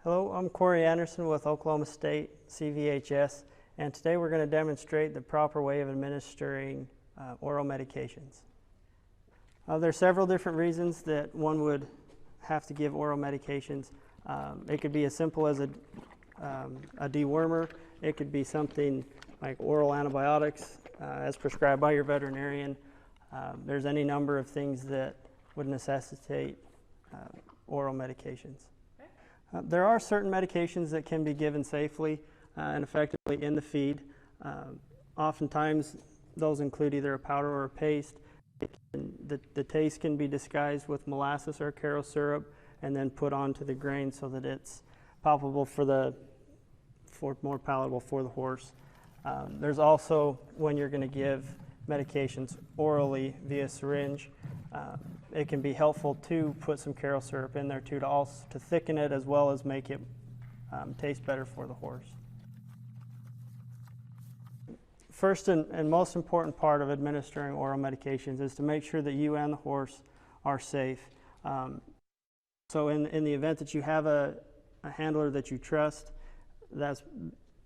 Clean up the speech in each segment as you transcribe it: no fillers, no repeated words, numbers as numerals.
Hello, I'm Corey Anderson with Oklahoma State CVHS, and today we're going to demonstrate the proper way of administering oral medications. There are several different reasons that one would have to give oral medications. It could be as simple as a dewormer. It could be something like oral antibiotics as prescribed by your veterinarian. There's any number of things that would necessitate oral medications. There are certain medications that can be given safely and effectively in the feed. Oftentimes those include either a powder or a paste. The taste can be disguised with molasses or Karo syrup and then put onto the grain so that it's palpable more palatable for the horse. There's also when you're going to give medications orally via syringe. It can be helpful to put some Karo syrup in there too to thicken it as well as make it taste better for the horse. First and most important part of administering oral medications is to make sure that you and the horse are safe. So in the event that you have a handler that you trust, that's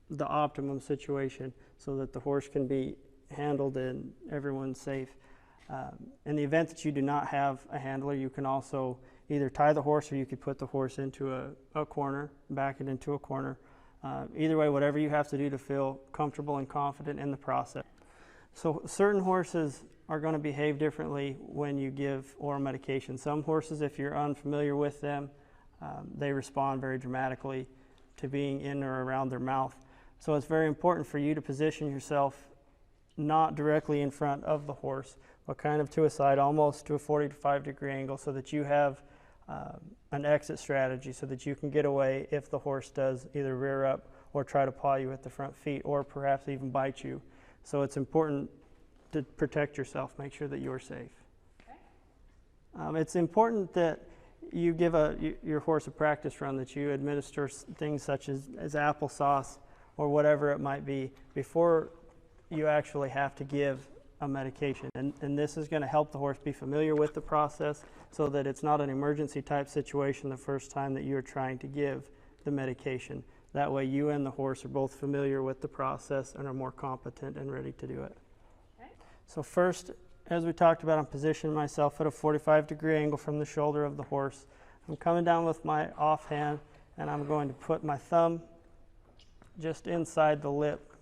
the optimum situation so that the horse can be handled and everyone's safe. In the event that you do not have a handler, you can also either tie the horse or you could put the horse into a corner, back it into a corner. Either way, whatever you have to do to feel comfortable and confident in the process. So certain horses are going to behave differently when you give oral medication. Some horses, if you're unfamiliar with them, they respond very dramatically to being in or around their mouth. So it's very important for you to position yourself not directly in front of the horse, but kind of to a side, almost to a 45-degree angle, so that you have an exit strategy so that you can get away if the horse does either rear up or try to paw you at the front feet or perhaps even bite you. So it's important to protect yourself, make sure that you're safe. Okay. It's important that you give your horse a practice run, that you administer things such as applesauce or whatever it might be before you actually have to give a medication. And this is going to help the horse be familiar with the process so that it's not an emergency type situation the first time that you're trying to give the medication. That way you and the horse are both familiar with the process and are more competent and ready to do it. Okay. So first, as we talked about, I'm positioning myself at a 45-degree angle from the shoulder of the horse. I'm coming down with my offhand and I'm going to put my thumb just inside the lip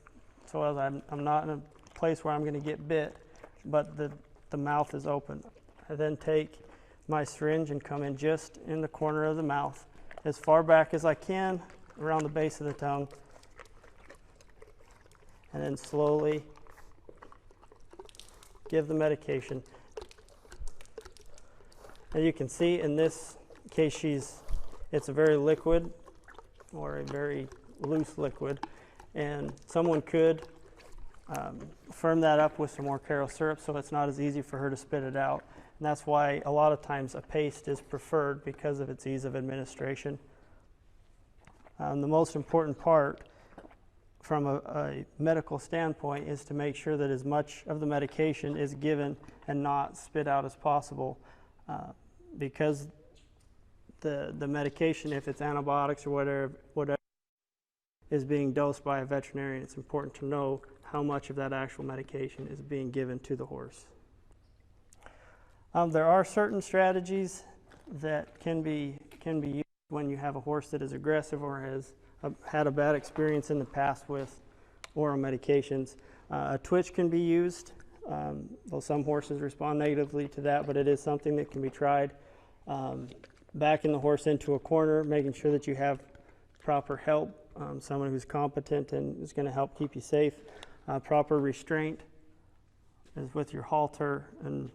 so as I'm not in a place where I'm going to get bit, but the mouth is open. I then take my syringe and come in just in the corner of the mouth, as far back as I can, around the base of the tongue, and then slowly give the medication. As you can see, in this case, it's a very liquid or a very loose liquid, and someone could firm that up with some more Karo syrup so it's not as easy for her to spit it out. And that's why a lot of times a paste is preferred because of its ease of administration. The most important part from a medical standpoint is to make sure that as much of the medication is given and not spit out as possible, because the medication, if it's antibiotics or whatever is being dosed by a veterinarian, it's important to know how much of that actual medication is being given to the horse. There are certain strategies that can be used when you have a horse that is aggressive or has had a bad experience in the past with oral medications. A twitch can be used, though some horses respond negatively to that, but it is something that can be tried. Backing the horse into a corner, making sure that you have proper help, someone who's competent and is going to help keep you safe. Proper restraint is with your halter and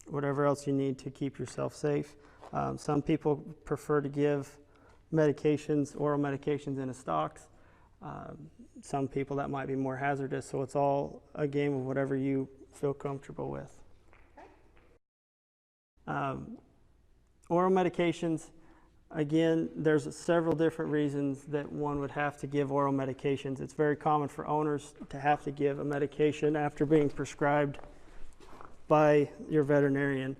whatever else you need to keep yourself safe. Some people prefer to give oral medications in a stocks. Some people that might be more hazardous, so it's all a game of whatever you feel comfortable with. Oral medications, again, there's several different reasons that one would have to give oral medications. It's very common for owners to have to give a medication after being prescribed by your veterinarian.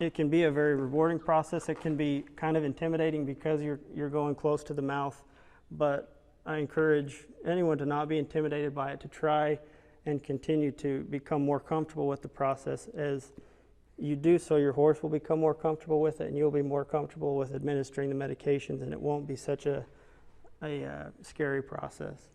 it can be a very rewarding process. It can be kind of intimidating because you're going close to the mouth, but I encourage anyone to not be intimidated by it, to try and continue to become more comfortable with the process. As you do so, your horse will become more comfortable with it, and you'll be more comfortable with administering the medications, and it won't be such a scary process.